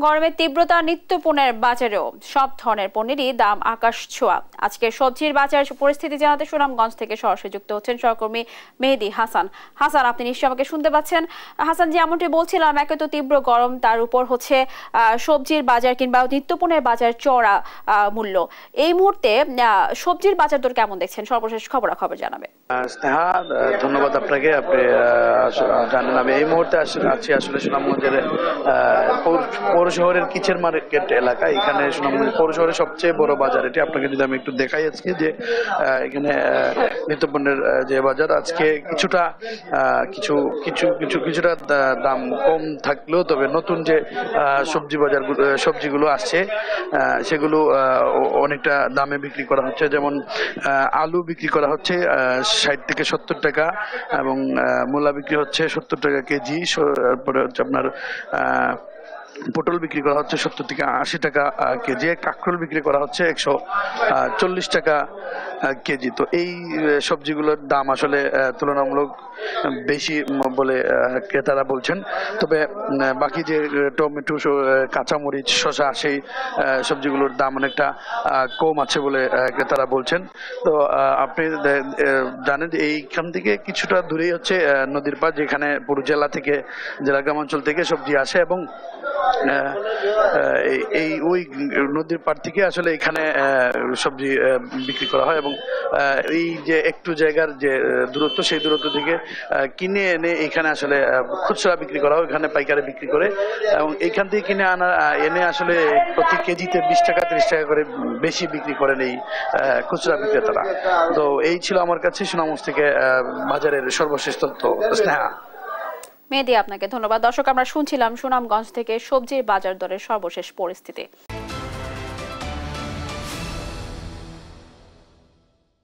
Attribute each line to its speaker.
Speaker 1: গরমের তীব্রতা নিত্যপণ্যের বাজারেও সব ধরনের পণ্যেরই দাম আকাশ ছোঁয়া। আজকে সবজির বাজার পরিস্থিতি জানাতে সুনামগঞ্জ থেকে সরাসরি যুক্ত হচ্ছেন সহকর্মী মেহেদী হাসান। হাসান, আপনি নিশ্চয়ই আমাকে শুনতে পাচ্ছেন? হাসান, যেমনটি বলছিলাম, একে তো তীব্র গরম, তার উপর হচ্ছে সবজির বাজার কিংবা নিত্যপণ্যের বাজার চড়া মূল্য। এই মুহূর্তে সবজির বাজার দর কেমন দেখছেন? সর্বশেষ খবরাখবর জানাবে।
Speaker 2: স্নেহা, ধন্যবাদ আপনাকে। আপনি জানেন আমি এই মুহূর্তে আছি আসলে সুনামগঞ্জের পৌর শহরের কিচের মার্কেট এলাকা। এখানে সুনামগঞ্জ পৌর শহরের সবচেয়ে বড় বাজার এটি। আপনাকে যদি আমি একটু দেখাই আজকে যে এখানে নিত্যপণ্যের যে বাজার, আজকে কিছুটা দাম কম থাকলেও তবে নতুন যে সবজিগুলো আসছে সেগুলো অনেকটা দামে বিক্রি করা হচ্ছে। যেমন আলু বিক্রি করা হচ্ছে 60 থেকে 70 টাকা এবং মূলা বিক্রি হচ্ছে 70 টাকা কেজি। তারপরে হচ্ছে আপনার পটল বিক্রি করা হচ্ছে 70 থেকে 80 টাকা কেজি। কাঁকরোল বিক্রি করা হচ্ছে 140 টাকা কেজি। তো এই সবজিগুলোর দাম আসলে তুলনামূলক বেশি বলে ক্রেতারা বলছেন। তবে বাকি যে টমেটো, কাঁচামরিচ, শসা, সেই সবজিগুলোর দাম অনেকটা কম আছে বলে ক্রেতারা বলছেন। তো আপনি জানেন এইখান থেকে কিছুটা দূরেই হচ্ছে নদীর পাড়, যেখানে পুরো জেলা গ্রামাঞ্চল থেকে সবজি আসে এবং ওই নদীর পাড় থেকে আসলে এখানে সবজি বিক্রি করা হয় এবং এই যে একটু জায়গার যে দূরত্ব, সেই দূরত্ব থেকে কিনে এনে এখানে আসলে খুচরা বিক্রি করা হয়, এখানে পাইকারি বিক্রি করে এবং এইখান থেকে কিনে এনে আসলে প্রতি কেজিতে 20 টাকা 30 টাকা করে বেশি বিক্রি করেন এই খুচরা বিক্রেতারা। তো এই ছিল আমার কাছে সুনামগঞ্জ থেকে বাজারের সর্বশেষ তথ্য। স্নেহা।
Speaker 1: মেহেদী, আপনাকে ধন্যবাদ। দর্শক, আমরা শুনছিলাম সুনামগঞ্জ থেকে সবজির বাজার দরের সর্বশেষ পরিস্থিতি।